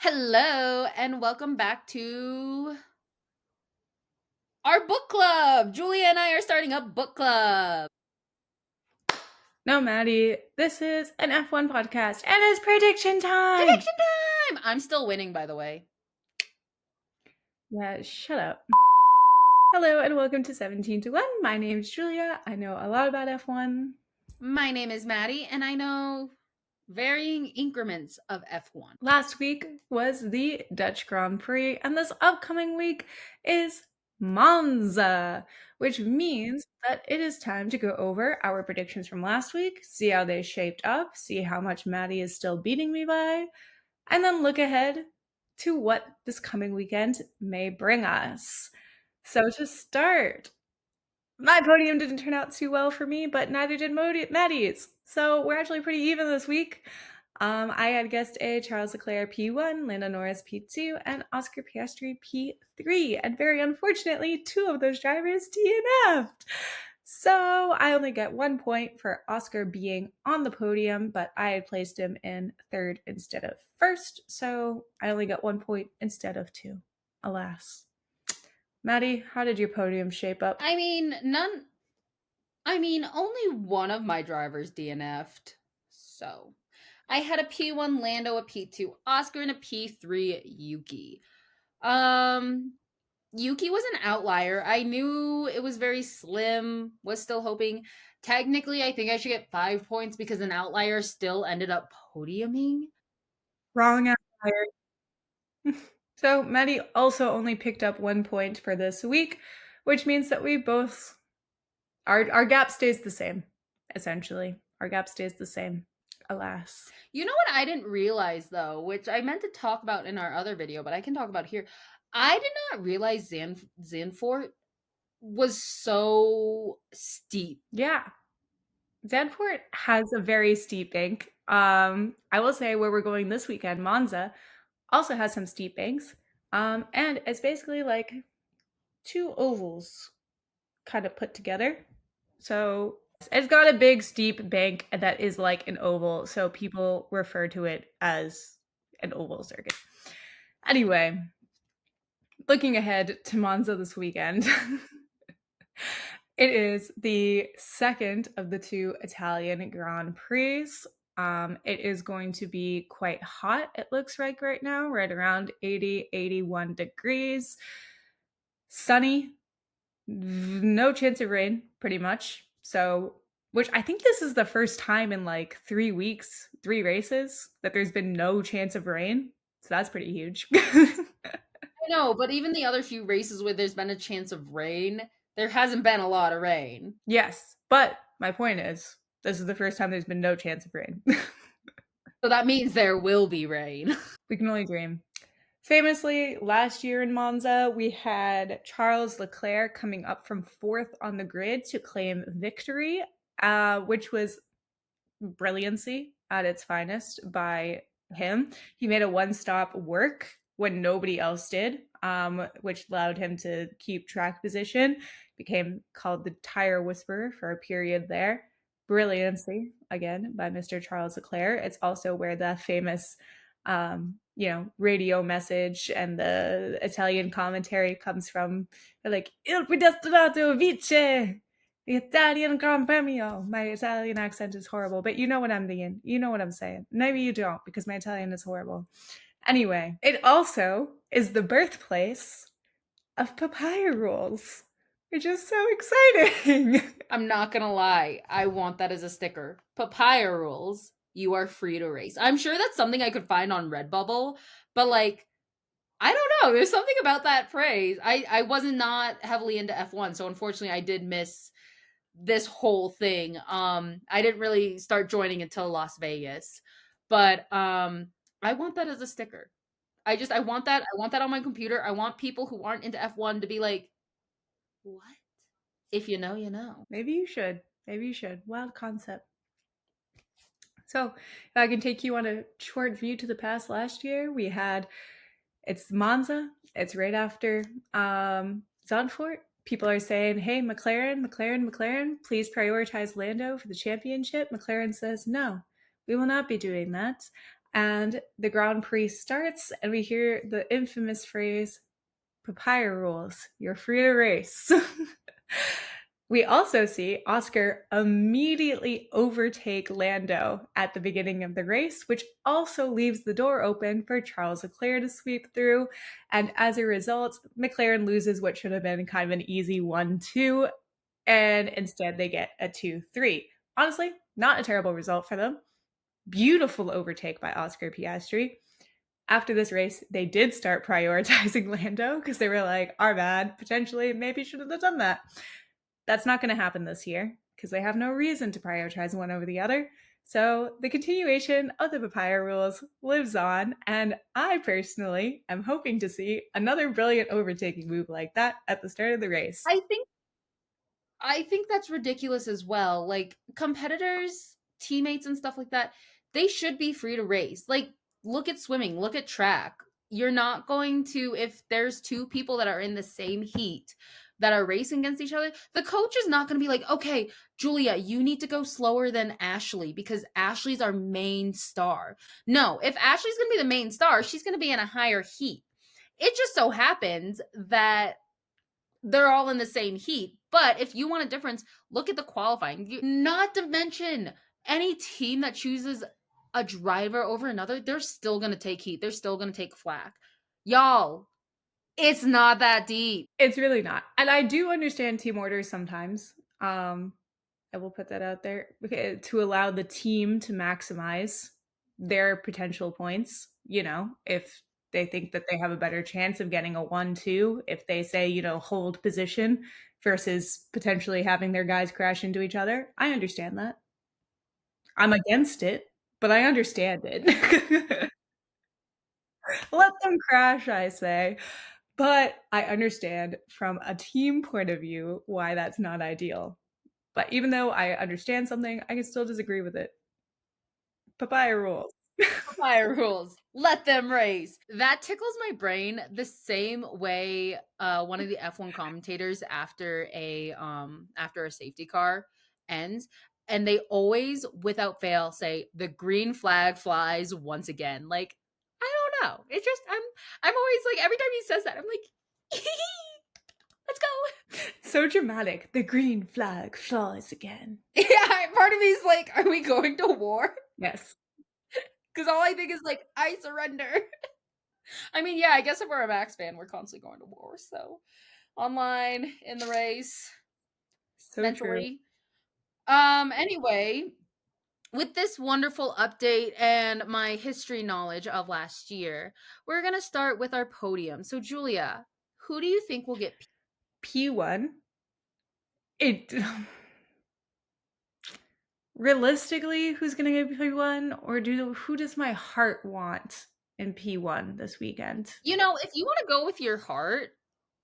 Hello, and welcome back to our book club. Julia and I are starting a book club. No, Maddie, this is an F1 podcast and it's prediction time! Prediction time! I'm still winning, by the way. Yeah, shut up. Hello and welcome to 17 to 1. My name's Julia. I know a lot about F1. My name is Maddie, and I know varying increments of F1. Last week was the Dutch Grand Prix, and this upcoming week is Monza, which means that it is time to go over our predictions from last week, see how they shaped up, see how much Maddie is still beating me by, and then look ahead to what this coming weekend may bring us. So to start, my podium didn't turn out too well for me, but neither did Maddie's. So we're actually pretty even this week. I had guessed a Charles Leclerc P1, Lando Norris P2, and Oscar Piastri P3. And very unfortunately, two of those drivers DNF'd. So I only get 1 point for Oscar being on the podium, but I had placed him in third instead of first. So I only got 1 point instead of two. Alas. Maddie, how did your podium shape up? Only one of my drivers DNF'd. So I had a P1 Lando, a P2 Oscar, and a P3 Yuki. Yuki was an outlier. I knew it was very slim, was still hoping. Technically, I think I should get 5 points because an outlier still ended up podiuming. Wrong outlier. So Maddie also only picked up 1 point for this week, which means that we both our gap stays the same, essentially. Our gap stays the same. Alas. You know what I didn't realize though, which I meant to talk about in our other video, but I can talk about here. I did not realize Zandvoort was so steep. Yeah. Zandvoort has a very steep bank. I will say where we're going this weekend, Monza, also has some steep banks. And it's basically like two ovals kind of put together. So it's got a big steep bank that is like an oval, so people refer to it as an oval circuit. Anyway, looking ahead to Monza this weekend, it is the second of the two Italian Grand Prix. It is going to be quite hot, it looks like right now, right around 80, 81 degrees. Sunny, no chance of rain, pretty much. So, which I think this is the first time in like 3 weeks, three races, that there's been no chance of rain. So that's pretty huge. I know, but even the other few races where there's been a chance of rain, there hasn't been a lot of rain. Yes, but my point is, this is the first time there's been no chance of rain. So that means there will be rain. We can only dream. Famously, last year in Monza, we had Charles Leclerc coming up from fourth on the grid to claim victory, which was brilliancy at its finest by him. He made a one-stop work when nobody else did, which allowed him to keep track position. Became called the tire whisperer for a period there. Brilliancy again by Mr. Charles Leclerc. It's also where the famous radio message and the Italian commentary comes from. They're like, Il predestinato vince, the Italian Grand Premio. My Italian accent is horrible, but you know what I'm thinking. You know what I'm saying. Maybe you don't, because my Italian is horrible. Anyway, it also is the birthplace of papaya rolls, which is so exciting. I'm not gonna lie, I want that as a sticker. Papaya rules. You are free to race. I'm sure that's something I could find on Redbubble, but like, I don't know. There's something about that phrase. I wasn't not heavily into F1, so unfortunately I did miss this whole thing. I didn't really start joining until Las Vegas. But I want that as a sticker. I want that. I want that on my computer. I want people who aren't into F1 to be like, "What? If you know, you know." Maybe you should. Maybe you should. Wild concept. So, if I can take you on a short view to the past last year, it's Monza. It's right after Zandvoort. People are saying, hey, McLaren, please prioritize Lando for the championship. McLaren says, no, we will not be doing that. And the Grand Prix starts, and we hear the infamous phrase, papaya rules, you're free to race. We also see Oscar immediately overtake Lando at the beginning of the race, which also leaves the door open for Charles Leclerc to sweep through. And as a result, McLaren loses what should have been kind of an easy 1-2, and instead they get a 2-3. Honestly, not a terrible result for them. Beautiful overtake by Oscar Piastri. After this race, they did start prioritizing Lando because they were like, our bad, potentially, maybe shouldn't have done that. That's not going to happen this year because they have no reason to prioritize one over the other. So the continuation of the papaya rules lives on, and I personally am hoping to see another brilliant overtaking move like that at the start of the race. I think I think that's ridiculous as well. Like competitors, teammates and stuff like that, they should be free to race. Like look at swimming, look at track. You're not going to if there's two people that are in the same heat that are racing against each other, the coach is not going to be like, "Okay, Julia, you need to go slower than Ashley because Ashley's our main star." No, if Ashley's going to be the main star, she's going to be in a higher heat. It just so happens that they're all in the same heat. But if you want a difference, look at the qualifying. Not to mention any team that chooses a driver over another, they're still going to take heat. They're still going to take flack. Y'all, it's not that deep. It's really not. And I do understand team orders sometimes. I will put that out there to allow the team to maximize their potential points. If they think that they have a better chance of getting a 1-2, if they say, hold position versus potentially having their guys crash into each other. I understand that. I'm against it, but I understand it. Let them crash, I say. But I understand from a team point of view why that's not ideal. But even though I understand something, I can still disagree with it. Papaya rules. Fire rules. Let them race. That tickles my brain the same way one of the F1 commentators after a safety car ends, and they always without fail say the green flag flies once again. Like I don't know. It's just I'm always like every time he says that I'm like let's go. So dramatic. The green flag flies again. Yeah, part of me is like are we going to war? Yes. Cuz all I think is like I surrender. I mean, yeah, I guess if we're a Max fan, we're constantly going to war. So online in the race, So true. mentally. Anyway, with this wonderful update and my history knowledge of last year, we're gonna start with our podium. So Julia, who do you think will get P1. It realistically, who's gonna get P1, or who does my heart want in P1 this weekend? You know, if you want to go with your heart,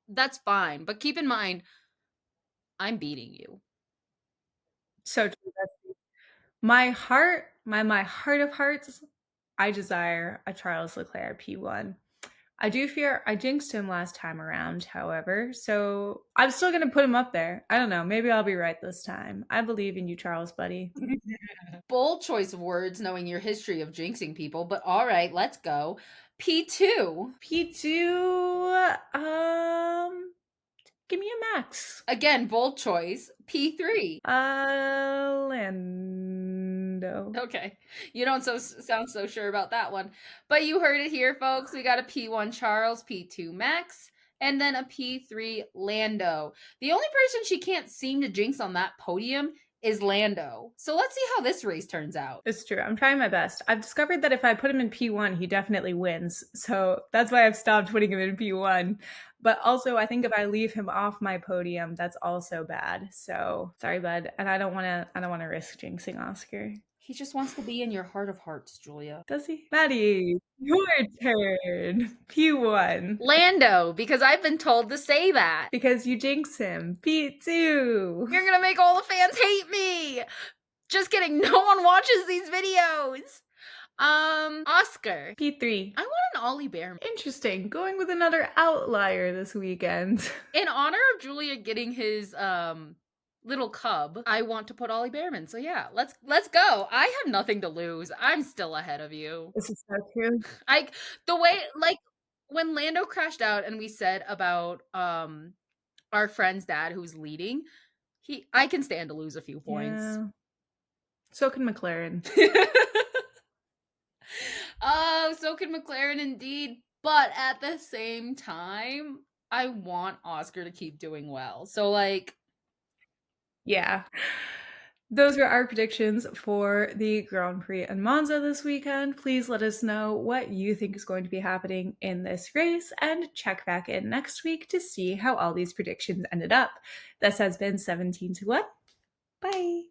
that's fine. But keep in mind, I'm beating you. So true. My heart, my heart of hearts, I desire a Charles Leclerc P1. I do fear I jinxed him last time around, however, so I'm still gonna put him up there. I don't know, maybe I'll be right this time. I believe in you, Charles, buddy. Bold choice of words knowing your history of jinxing people, but all right, let's go. P2. P2, give me a max. Again, bold choice. P3. Lando. Okay. You don't sound so sure about that one. But you heard it here, folks. We got a P1 Charles, P2 Max, and then a P3 Lando. The only person she can't seem to jinx on that podium is Lando. So let's see how this race turns out. It's true. I'm trying my best. I've discovered that if I put him in P1, he definitely wins. So that's why I've stopped putting him in P1. But also, I think if I leave him off my podium, that's also bad. So sorry, bud. And I don't want to risk jinxing Oscar. He just wants to be in your heart of hearts, Julia. Does he? Maddie, your turn. P1. Lando, because I've been told to say that. Because you jinx him. P2. You're gonna make all the fans hate me. Just kidding. No one watches these videos. Oscar. P3. I want an Ollie Bear. Interesting. Going with another outlier this weekend. In honor of Julia getting his little cub, I want to put Ollie Behrman. So yeah, let's go. I have nothing to lose. I'm still ahead of you. This is so true. I the way like when Lando crashed out and we said about our friend's dad who's leading, I can stand to lose a few points. Yeah. So can McLaren. Oh, so can McLaren indeed. But at the same time, I want Oscar to keep doing well. So like Yeah. Those were our predictions for the Grand Prix and Monza this weekend. Please let us know what you think is going to be happening in this race and check back in next week to see how all these predictions ended up. This has been 17 to 1. Bye.